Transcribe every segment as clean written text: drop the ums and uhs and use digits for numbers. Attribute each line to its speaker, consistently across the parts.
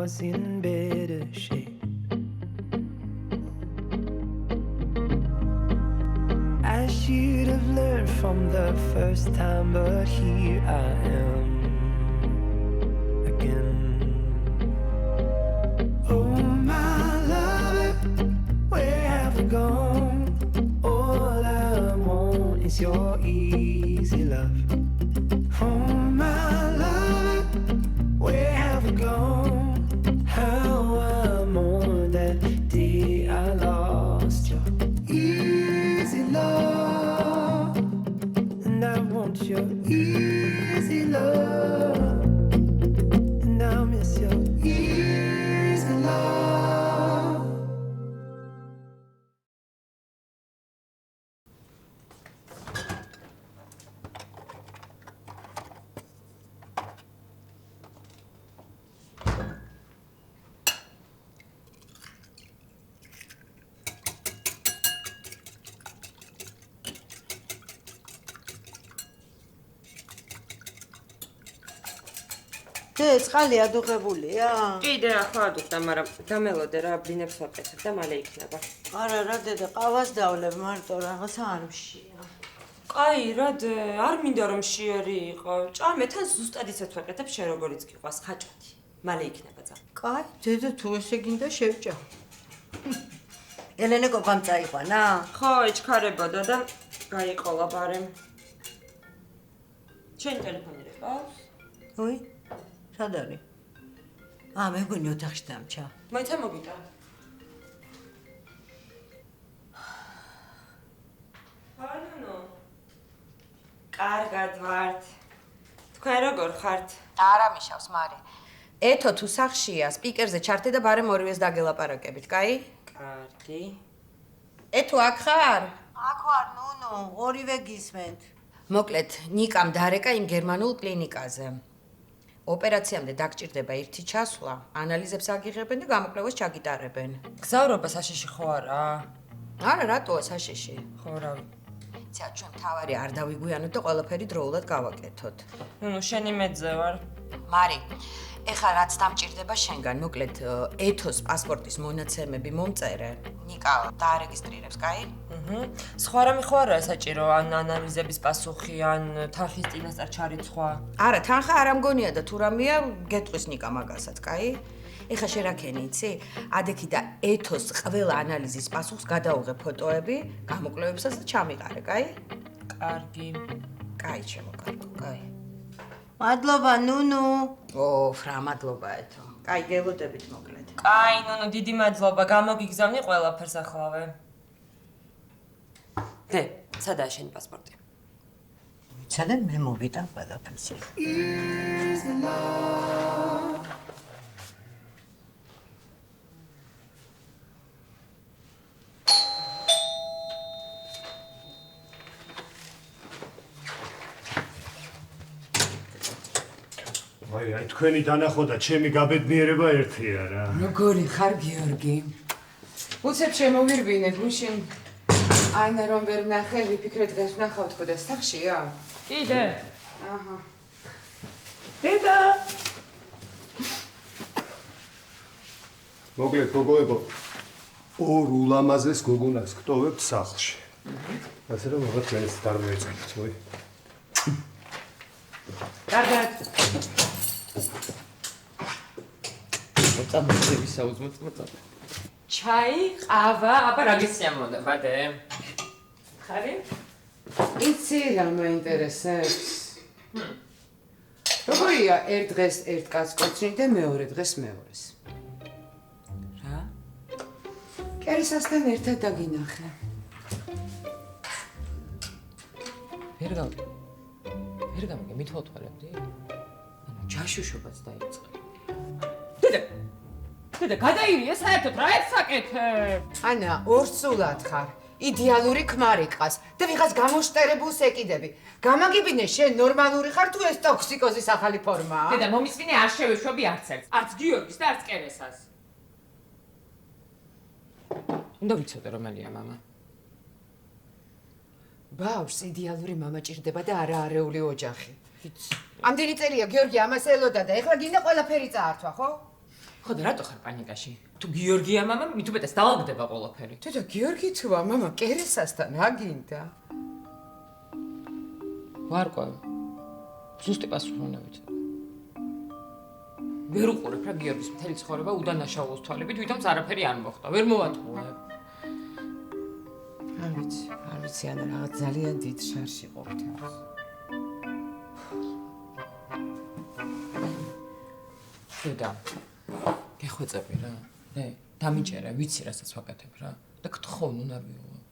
Speaker 1: was in better shape. I should have learned from the first time, but here I am again. Oh my love, where have you gone? All I want is your easy love. Oh my love, where have you gone? How I mourn that day I lost your easy love, and I want your easy love, and I miss your easy love.
Speaker 2: წყალი ადუღებულია?
Speaker 3: კიდე ახლა ადუღდა, მაგრამ დამელოდე რა ბლინებს ვაკეთებ და მალე იქნება.
Speaker 2: არა რა დედა, ყავას დავლებ მარტო რაღაცა არ მშია.
Speaker 3: კაი, რადე, არ მინდა რომ მშიერი იყო. ჭამე, თან ზუსტად ისეთ ვაკეთებ, შენ როგორიც გიყვას, ხაჭათი. მალე იქნება ძა.
Speaker 2: კაი, დედა თუ ესე გინდა შევჭა. ელენე კოპამ წაიყვანა?
Speaker 3: ხო, ეჩქარებოდა და გაიყოლა ბარემ. შენ ტელეფონი რა ყავს?
Speaker 2: ой, სად არის? მეგონი ოთახში დამჭა.
Speaker 3: მოიცა მოგიტა. ანუ კარგად ვართ. თქვენ როგორ ხართ?
Speaker 4: არა მიშავს, მარი. ეთო თუ სახშია, სპიკერზე ჩართე და ბარემ ორივეს დაგელაპარაკებით, კაი?
Speaker 3: კარგი.
Speaker 4: ეთო აქ ხარ?
Speaker 2: აქ ვარ, ნუნუ, ორივე გისმენთ.
Speaker 4: მოკლედ, ნიკამ დარეკა იმ გერმანულ კლინიკაზე. ოპერაციამდე დაგჭირდება ერთი ჩასვლა, ანალიზებს აგიღებენ და გამოკვლევას ჩაგიტარებენ.
Speaker 3: გზავრობა საშიში ხო არა?
Speaker 4: არა, რატოა საშიში?
Speaker 3: ხო, რავი.
Speaker 4: ცა ჩვენ თავარი არ დავიგვიანოთ და ყველაფერი დროულად გავაკეთოთ.
Speaker 3: ნუ შენი მეძე ვარ.
Speaker 4: მარი, ეხლა რაც დამჭირდება შენგან, მოკლედ ეთოს პასპორტის მონაცემები მომწერე. ნიკა დაარეგისტრირებს, კაი?
Speaker 3: სხვა რამე ხო არა საჭირო, ან ანალიზების პასუხი, ან თანხის წინასწარ ჩარიცხვა.
Speaker 4: არა, თანხა არ ამგონია და თუ რამეა, გეტყვის ნიკა მაგასაც, კაი? ეხლა შერაქენი იცი? ადექი და ეთოს ყველა ანალიზის პასუხს გადაუღე ფოტოები, გამოკვლევებსაც და ჩამიყარე, კაი?
Speaker 3: კარგი.
Speaker 4: კაი, ჩემო კარგო, კაი.
Speaker 2: მადლობა, ნუნუ.
Speaker 4: რა მადლობა ეთო. კაი, გელოდებით მოკლედ.
Speaker 3: კაი, ნუნუ, დიდი მადლობა, გამოგიგზავნი ყველაფერს ახლავე. დე, სადაა შენი პასპორტი?
Speaker 2: ვიცადე, მე მოვიდა ყველაფერს.
Speaker 1: Easy love.
Speaker 5: აი, თქვენი დანახოდა, ჩემი გაბედნიერება ერთია რა.
Speaker 6: როგორი ხარ, გიორგი? უცებ შემოვირბინებ, მაშინ ანა რომ ვერ ნახე, ვიფიქრე დღეს ვნახავ თქო და სახშია?
Speaker 3: კიდე.
Speaker 6: აჰა.
Speaker 5: დედა! მოკლედ, გოგოებო, ორ ულამაზეს გოგონას გტოვებთ სახლში. ასე რომ რაღაც ჩვენს დარმოეწყებთ, მოი.
Speaker 6: კარგად.
Speaker 7: მოწამოწები საუზმოთ მოწამო.
Speaker 6: ჩაი, ყავა, აბა რა გესიამოვნდა, ბადე? ხარი? იცი რა მაინტერესებს? როგორია ერთ დღეს ერთ კაცს კოცნი და მეორე დღეს მეორეს? რა? კერისასთან ერთად დაგინახე.
Speaker 7: ვერ გამიგე, მithotვალებდი? ანუ ჯაშუშობაც დაიწყე. დედა, გადაირია საერთოდ რა ეცაკეთებ?
Speaker 6: ანა, ორსულად ხარ. იდეალური ქმარი ყავს და ვიღაც გამოშტერებულს ეკიდები. გამაგიბინე, შენ ნორმალური ხარ თუ ეს ტოქსიკოზის ახალი ფორმაა?
Speaker 7: დედა, მომისმინე არ შევეშვები არც ერთს. არც გიორგის და არც კერესას. უნდა ვიცოდე რომელია მამა.
Speaker 6: ბავშვს იდეალური მამა ჭირდება და არაარეული ოჯახი. ამდენი წელია გიორგი ამას ელოდა და ეხლა გინდა ყველაფერი წაართვა, ხო?
Speaker 7: ხო და რატო ხარ პანიკაში? თუ გიორგია მამა, მით უმეტეს დაალაგდება ყველაფერი.
Speaker 6: თუთა გიორგი თუა, მამა კერესასთან აგინდა.
Speaker 7: ვარკვევ. ზუსტი პასუხი უნდა ვიცი. ვერ უყურებ რა გიორგის მთელი ცხოვრება უდანაშაულოს თვალებით, ვითომც არაფერი არ მოხდა. ვერ მოვატყუებ.
Speaker 6: არ ვიცი, ანა რაღაც ძალიან დიდ შარში ყოფთავს.
Speaker 7: და გეხვეწები რა. დამიჭერე, ვიცი რასაც ვაკეთებ რა. და გთხოვ, ნუ ნერვიულობ.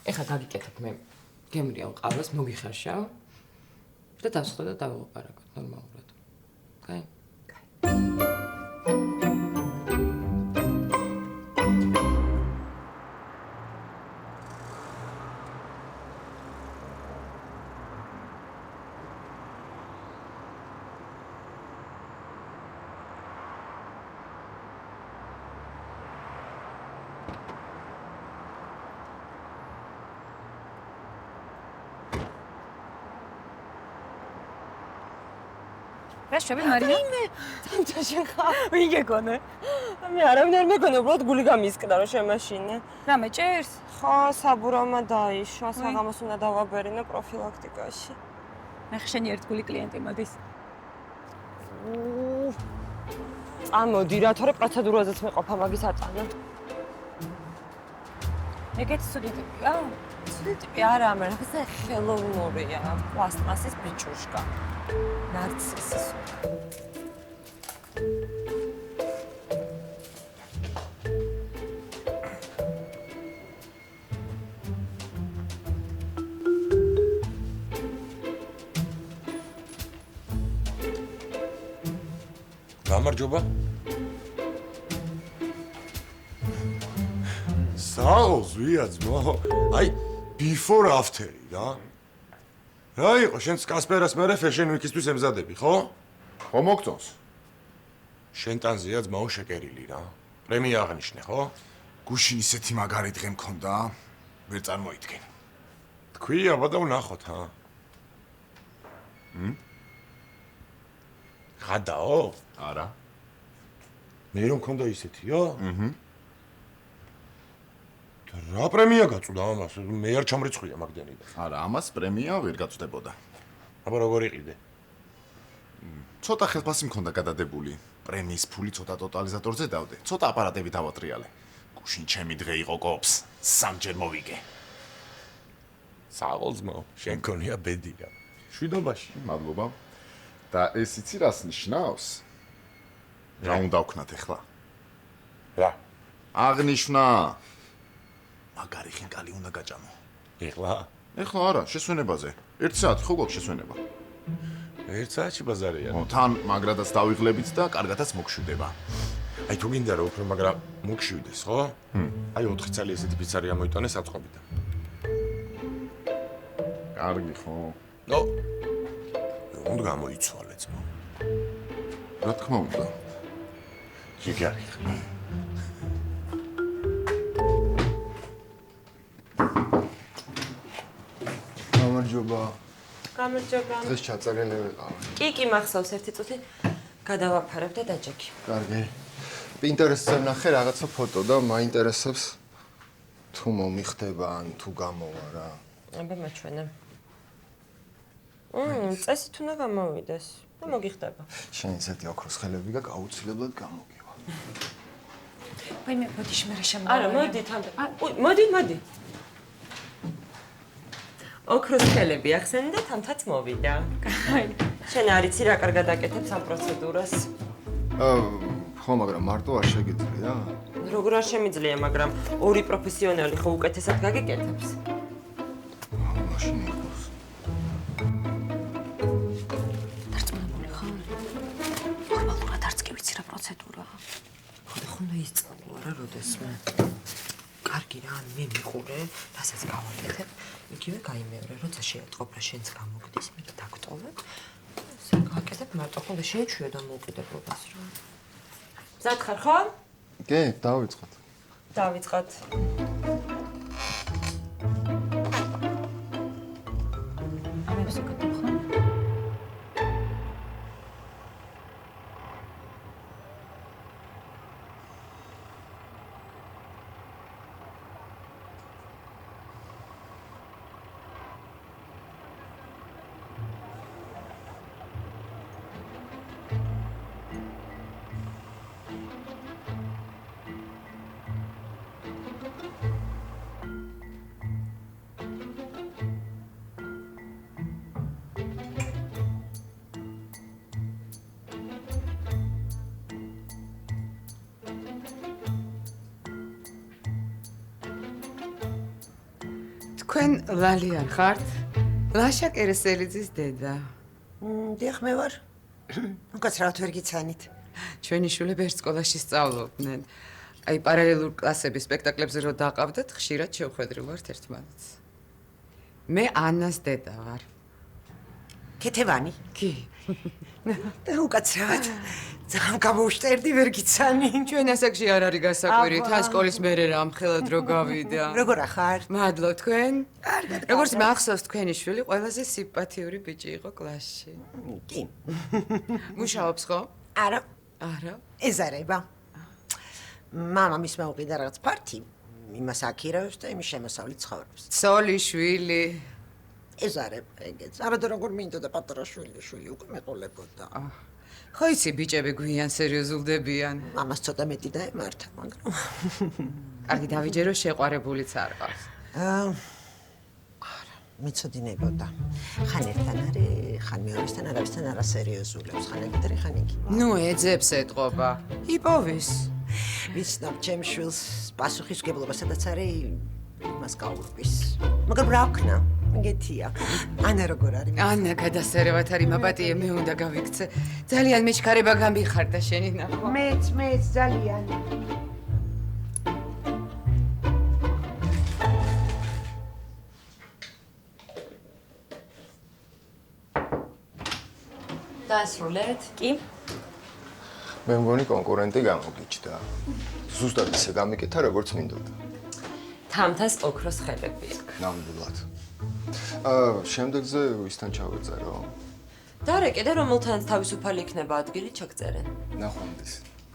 Speaker 7: ეხლა გაგიკეთებ მე. გემრიელ ყავას მოგიხარშავ და დავსხდე და დავუყარაკოთ ნორმალურად. კაი?
Speaker 8: რა შვები მარია?
Speaker 3: თამთაშენ ხარ? ვინ გეკონე? მე არავინ არ მეკონე, უბრალოდ გული გამისკდა რომ შემაშინე.
Speaker 8: რამე ჭერს?
Speaker 3: ხო, საბურომა დაიშვა, საღამოს უნდა დავაბერინო პროფილაქტიკაში.
Speaker 8: მე ხშენი ერთგული კლიენტი მოდის.
Speaker 3: წამოდი რა, თორე პროცედურაზეც მეყოფა მაგის აწანა.
Speaker 8: ეგეც ცუდი ტიპია?
Speaker 3: ცუდი ტიპი არა, მე რაღაცა ხელოვნურია, პლასტმასის ბიჭუშკა. ნარცისის.
Speaker 9: გამარჯობა. საოს ვიაძმო. აი, before after რა. რა იყო, შენ კასპერას მერე fashion week-ისთვის ემზადები, ხო?
Speaker 10: ხო მოგწონს.
Speaker 9: შენ ტანზეა ძმაო შეკერილი რა. პრემია აღნიშნე, ხო?
Speaker 10: გუშინ ისეთი მაგარი დღე მქონდა, ვერ წარმოიდგენ.
Speaker 9: თქვი, აბა და ვნახოთ, ჰა. ხადაო?
Speaker 10: არა.
Speaker 9: მე რომ მქონდა ისეთიო? რა პრემია გაწუდა ამას? მე არ ჩამრიცხვია მაგდენიდან.
Speaker 10: არა, ამას პრემია ვერ გაწვდებოდა.
Speaker 9: აბა როგორ იყიდე?
Speaker 10: ცოტა ხელფასი მქონდა გადადებული. პრემიის ფული ცოტა ტოტალიზატორზე დავდე. ცოტა აპარატებით ავატრიალე. გუშინ ჩემი დღე იყო კოპს. სამჯერ მოვიგე.
Speaker 9: საღოლძმო, შენ გონია ბედია. შვიდობაში.
Speaker 10: მადლობა. და ეს იცი რას ნიშნავს? რა უნდა ვქნათ ახლა?
Speaker 9: რა?
Speaker 10: აღნიშნა. მაგარი ხინკალი უნდა გაჭამო.
Speaker 9: ეხლა?
Speaker 10: ეხლა არა, შესვენებაზე. 1 საათი ხო გვაქვს შესვენება?
Speaker 9: 1 საათში ბაზარია.
Speaker 10: თან მაგრადაც დავიღლებით და კარგადაც მოგშვიდება.
Speaker 9: აი თუ გინდა რომ უფრო მაგრა მოგშვიდეს, ხო? აი 4 წელი ესეთი პიცარია მოიტანე საწყობიდან.
Speaker 10: კარგი ხო?
Speaker 9: ნო. უნდა გამოიცვალე ძმო.
Speaker 10: რა თქმა უნდა.
Speaker 9: გიგარი.
Speaker 5: გამარჯობა.
Speaker 3: გამარჯობა.
Speaker 5: დღეს ჩაწერილი ვიყავ.
Speaker 3: კი, მახსოვს ერთი წუთი გადავაფარებ და დაჯექი.
Speaker 5: კარგი. პინტერესტზე ვნახე რაღაცა ფოტო და მაინტერესებს თუ მომიხდება ან თუ გამოვა რა.
Speaker 3: აბა მაჩვენე. წესით უნდა გამოვიდეს და მოგიხდება.
Speaker 5: შენ ისეთი ოქროს ხელები გაქვს, აუცილებლად გამოგივა.
Speaker 8: ვაი მე მოდი შემერე შემო.
Speaker 3: არა, მოდი თანდ. მოდი. ოქროს ხელები ახსენე და თამთაც მოვიდა.
Speaker 8: აი.
Speaker 3: შენ არ იცი რა კარგად აკეთებს ამ პროცედურას.
Speaker 5: ხო, მაგრამ მარტო არ შეგიძლია?
Speaker 3: როგორ არ შემიძლია, მაგრამ ორი პროფესიონალი ხო უკეთესად გაგიკეთებს.
Speaker 5: მაშინ იყოს.
Speaker 8: დარწმუნებული ხარ? ნორმალურად არც კი ვიცი რა პროცედურაა.
Speaker 3: ხონდა ისწავლო რა როდესმე. კარგი რა, მე მიყურე, რასაც გავაკეთებ, იგივე გაიმეორე, როცა შეატყობ რა შენც გამოგდის, მე დაგტოვებ. ასე გავაკეთებ მარტო ხონდა შეეჩვიო და მოუკიდებლობას რა. მზად ხარ ხო?
Speaker 5: კი, დავიწყოთ.
Speaker 3: დავიწყოთ.
Speaker 8: ამებს უკეთებ ხო?
Speaker 6: თქვენ ლალი არ ხართ? ლაშა კერესელიძის დედა.
Speaker 11: დიახ, მე ვარ. უკაცრავად ვერ გიცანით.
Speaker 6: ჩვენი შვილები ერთ სკოლაში სწავლობდნენ. აი პარალელურ კლასების სპექტაკლებზე რო დაყავდათ, ხშირად შევხვედრი ვართ ერთმანეთს. მე ანას დედა ვარ.
Speaker 11: კეთევანი?
Speaker 6: კი.
Speaker 11: უკაცრავად. ძალიან გამოვშტერდი, ვერ გიცანი.
Speaker 6: ჩვენ ასაკში არ არის გასაკვირი, თან სკოლის მერე რამხელად რო გავიდა.
Speaker 11: როგორ ახარ?
Speaker 6: მადლობ თქვენ.
Speaker 11: კარგად.
Speaker 6: როგორც მახსოვს თქვენი შვილი ყველაზე სიმპათიური ბიჭი იყო კლასში.
Speaker 11: კი.
Speaker 6: მუშაობს ხო?
Speaker 11: არა.
Speaker 6: არა.
Speaker 11: ეზარება. მამამის მოუყიდა რაღაც ფართი, იმას აქირავებს და იმის შემოსავლით ცხოვრობს.
Speaker 6: ცოლი შვილი.
Speaker 11: ეზარება ეგეც. არადა როგორ მინდოდა პატარა შვილი უკვე მეყოლებოდა.
Speaker 6: ხო იცი ბიჭები გვიან სერიოზულდებიან.
Speaker 11: მამას ცოტა მეტი დაემართა, მაგრამ
Speaker 6: კარგი დავიჯერო შეყვარებულიც არ ყავს.
Speaker 11: არა, მეცოდინებოდა. ხან ერთთან არის, ხან მეორესთან არავისთან არა სერიოზულებს, ხან ეგეთრი, ხან იგი.
Speaker 6: ნუ ეძებს ეთყობა. იპოვის.
Speaker 11: ვიცნობ ჩემ შვილს პასუხისმგებლობა სადაც არის მას გაურბის. მაგრამ რა ვქნა? მგეთია. ანა როგორ არის?
Speaker 6: ანა გადასერევათ არის მაპატიე მე უნდა გავიქცე. ძალიან მეჩქარება გამიხარდა შენი ნახვა.
Speaker 11: მეც ძალიან.
Speaker 3: დასრულეთ? კი.
Speaker 5: მე მგონი კონკურენტი გამოგიჩდა. ზუსტად ისე გამიკეთა, როგორც მინდოდა.
Speaker 3: თამთას ოქროს ხელები აქვს.
Speaker 5: ნამდვილად. შემდეგზე ვისთან ჩავეწერო?
Speaker 3: დარეკე და რომელთანაც თავისუფალი იქნება ადგილი ჩაგწერენ.
Speaker 5: ნახვამდის.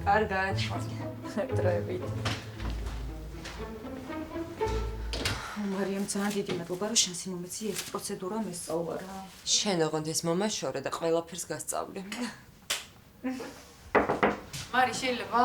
Speaker 3: კარგად. დროებით.
Speaker 8: მარიამ ძალიან დიდი მადლობა რომ შენს მომეცი ეს პროცედურა მესწავლა რა.
Speaker 3: შენ ოღონდ ეს მომაშორე და ყველაფერს გასწავლი.
Speaker 6: მარი შეიძლება?